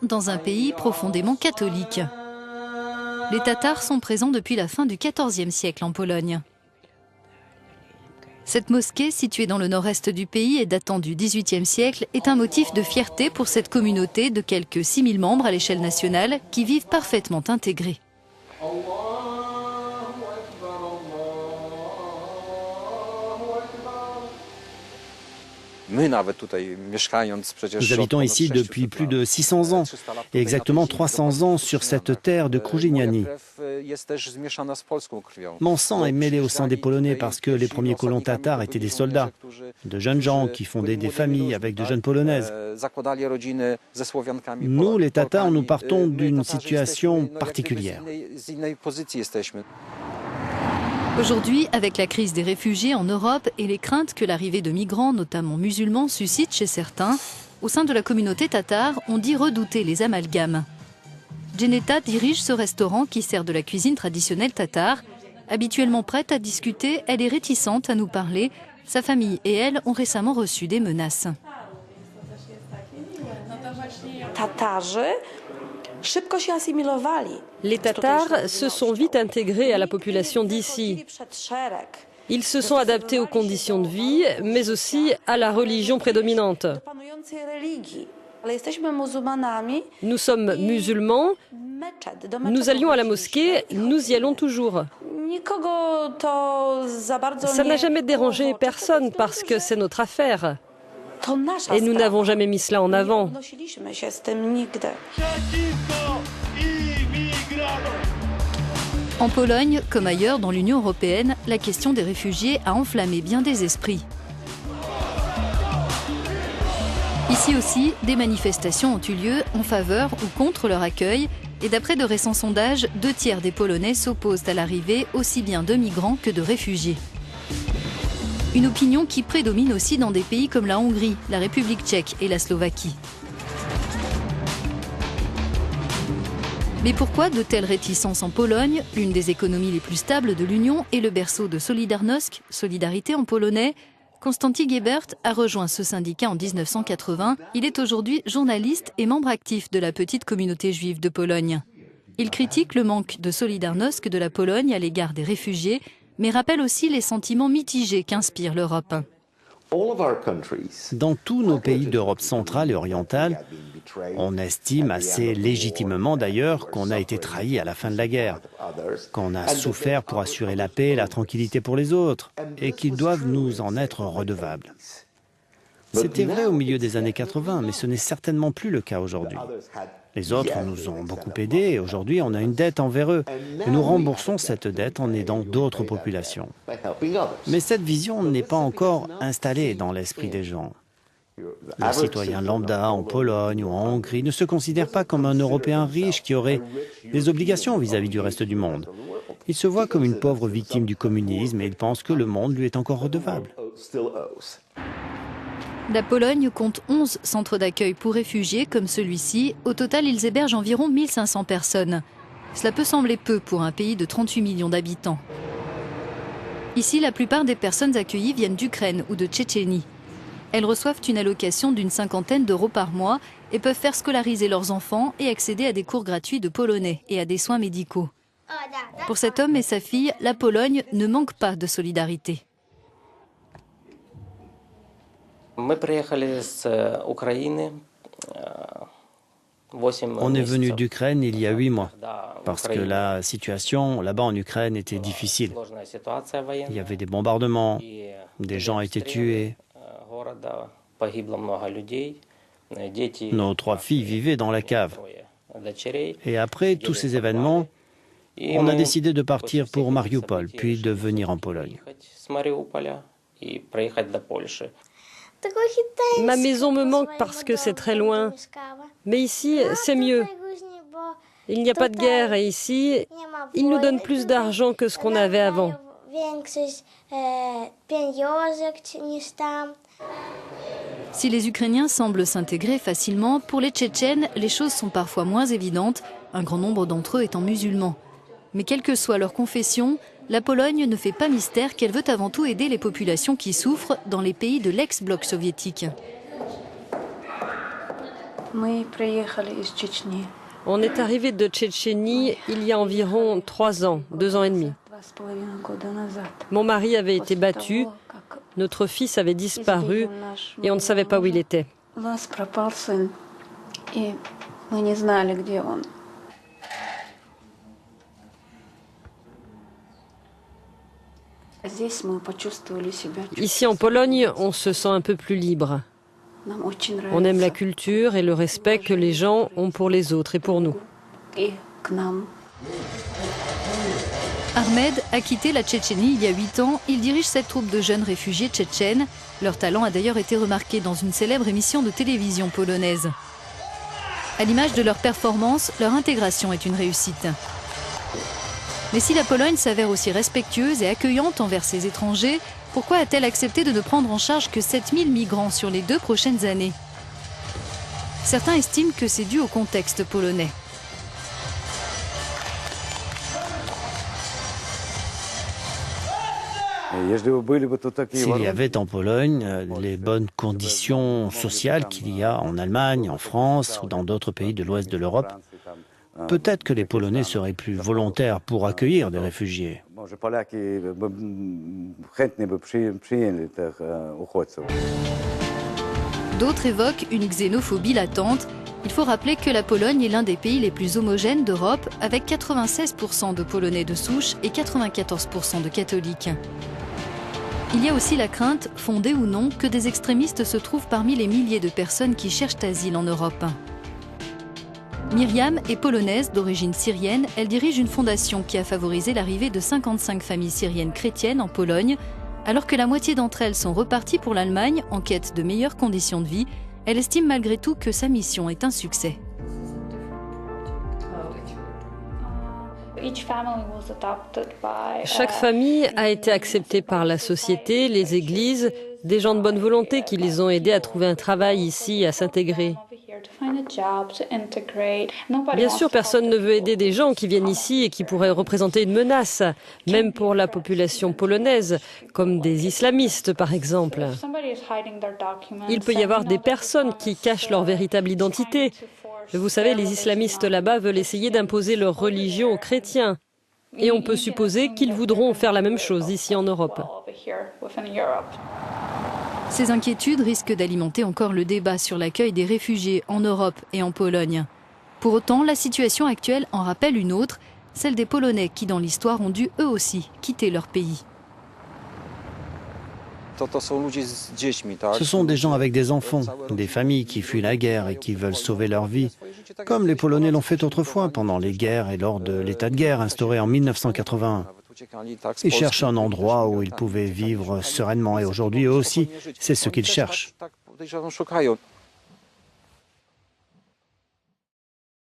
dans un pays profondément catholique. Les Tatars sont présents depuis la fin du XIVe siècle en Pologne. Cette mosquée, située dans le nord-est du pays et datant du XVIIIe siècle, est un motif de fierté pour cette communauté de quelques 6000 membres à l'échelle nationale qui vivent parfaitement intégrés. Nous habitons ici depuis plus de 600 ans et exactement 300 ans sur cette terre de Krużyniani. Mon sang est mêlé au sang des Polonais parce que les premiers colons tatars étaient des soldats, de jeunes gens qui fondaient des familles avec de jeunes Polonaises. Nous, les Tatars, nous partons d'une situation particulière. Aujourd'hui, avec la crise des réfugiés en Europe et les craintes que l'arrivée de migrants, notamment musulmans, suscite chez certains, au sein de la communauté tatare, on dit redouter les amalgames. Djeneta dirige ce restaurant qui sert de la cuisine traditionnelle tatare. Habituellement prête à discuter, elle est réticente à nous parler. Sa famille et elle ont récemment reçu des menaces. Les Tatars se sont vite intégrés à la population d'ici. Ils se sont adaptés aux conditions de vie, mais aussi à la religion prédominante. Nous sommes musulmans, nous allions à la mosquée, nous y allons toujours. Ça n'a jamais dérangé personne parce que c'est notre affaire. Et nous n'avons jamais mis cela en avant. En Pologne, comme ailleurs dans l'Union européenne, la question des réfugiés a enflammé bien des esprits. Ici aussi, des manifestations ont eu lieu en faveur ou contre leur accueil. Et d'après de récents sondages, 2/3 des Polonais s'opposent à l'arrivée aussi bien de migrants que de réfugiés. Une opinion qui prédomine aussi dans des pays comme la Hongrie, la République tchèque et la Slovaquie. Mais pourquoi de telles réticences en Pologne, l'une des économies les plus stables de l'Union et le berceau de Solidarność, Solidarité en polonais? Konstanty Gebert a rejoint ce syndicat en 1980. Il est aujourd'hui journaliste et membre actif de la petite communauté juive de Pologne. Il critique le manque de Solidarność de la Pologne à l'égard des réfugiés, mais rappelle aussi les sentiments mitigés qu'inspire l'Europe. Dans tous nos pays d'Europe centrale et orientale, on estime assez légitimement d'ailleurs qu'on a été trahi à la fin de la guerre, qu'on a souffert pour assurer la paix et la tranquillité pour les autres, et qu'ils doivent nous en être redevables. C'était vrai au milieu des années 80, mais ce n'est certainement plus le cas aujourd'hui. Les autres nous ont beaucoup aidés et aujourd'hui on a une dette envers eux. Et nous remboursons cette dette en aidant d'autres populations. Mais cette vision n'est pas encore installée dans l'esprit des gens. Le citoyen lambda en Pologne ou en Hongrie ne se considère pas comme un Européen riche qui aurait des obligations vis-à-vis du reste du monde. Il se voit comme une pauvre victime du communisme et il pense que le monde lui est encore redevable. La Pologne compte 11 centres d'accueil pour réfugiés comme celui-ci. Au total, ils hébergent environ 1500 personnes. Cela peut sembler peu pour un pays de 38 millions d'habitants. Ici, la plupart des personnes accueillies viennent d'Ukraine ou de Tchétchénie. Elles reçoivent une allocation d'une 50aine d'euros par mois et peuvent faire scolariser leurs enfants et accéder à des cours gratuits de polonais et à des soins médicaux. Pour cet homme et sa fille, la Pologne ne manque pas de solidarité. On est venu d'Ukraine il y a 8 mois, parce que la situation là-bas en Ukraine était difficile. Il y avait des bombardements, des gens étaient tués. Nos 3 filles vivaient dans la cave. Et après tous ces événements, on a décidé de partir pour Mariupol, puis de venir en Pologne. Ma maison me manque parce que c'est très loin. Mais ici, c'est mieux. Il n'y a pas de guerre et ici, ils nous donnent plus d'argent que ce qu'on avait avant. Si les Ukrainiens semblent s'intégrer facilement, pour les Tchétchènes, les choses sont parfois moins évidentes, un grand nombre d'entre eux étant musulmans. Mais quelle que soit leur confession, la Pologne ne fait pas mystère qu'elle veut avant tout aider les populations qui souffrent dans les pays de l'ex-bloc soviétique. On est arrivé de Tchétchénie il y a environ 3 ans, 2 ans et demi. Mon mari avait été battu, notre fils avait disparu et on ne savait pas où il était. Ici en Pologne, on se sent un peu plus libre. On aime la culture et le respect que les gens ont pour les autres et pour nous. Ahmed a quitté la Tchétchénie il y a 8 ans. Il dirige cette troupe de jeunes réfugiés tchétchènes. Leur talent a d'ailleurs été remarqué dans une célèbre émission de télévision polonaise. À l'image de leur performance, leur intégration est une réussite. Mais si la Pologne s'avère aussi respectueuse et accueillante envers ses étrangers, pourquoi a-t-elle accepté de ne prendre en charge que 7000 migrants sur les 2 prochaines années? Certains estiment que c'est dû au contexte polonais. S'il y avait en Pologne les bonnes conditions sociales qu'il y a en Allemagne, en France ou dans d'autres pays de l'ouest de l'Europe, peut-être que les Polonais seraient plus volontaires pour accueillir des réfugiés. D'autres évoquent une xénophobie latente. Il faut rappeler que la Pologne est l'un des pays les plus homogènes d'Europe, avec 96% de Polonais de souche et 94% de catholiques. Il y a aussi la crainte, fondée ou non, que des extrémistes se trouvent parmi les milliers de personnes qui cherchent asile en Europe. Myriam est polonaise d'origine syrienne. Elle dirige une fondation qui a favorisé l'arrivée de 55 familles syriennes chrétiennes en Pologne. Alors que la moitié d'entre elles sont reparties pour l'Allemagne en quête de meilleures conditions de vie, elle estime malgré tout que sa mission est un succès. Chaque famille a été acceptée par la société, les églises, des gens de bonne volonté qui les ont aidés à trouver un travail ici, à s'intégrer. Bien sûr, personne ne veut aider des gens qui viennent ici et qui pourraient représenter une menace, même pour la population polonaise, comme des islamistes par exemple. Il peut y avoir des personnes qui cachent leur véritable identité. Vous savez, les islamistes là-bas veulent essayer d'imposer leur religion aux chrétiens. Et on peut supposer qu'ils voudront faire la même chose ici en Europe. Ces inquiétudes risquent d'alimenter encore le débat sur l'accueil des réfugiés en Europe et en Pologne. Pour autant, la situation actuelle en rappelle une autre, celle des Polonais qui, dans l'histoire, ont dû eux aussi quitter leur pays. Ce sont des gens avec des enfants, des familles qui fuient la guerre et qui veulent sauver leur vie, comme les Polonais l'ont fait autrefois pendant les guerres et lors de l'état de guerre instauré en 1981. Ils cherchent un endroit où ils pouvaient vivre sereinement et aujourd'hui, eux aussi, c'est ce qu'ils cherchent.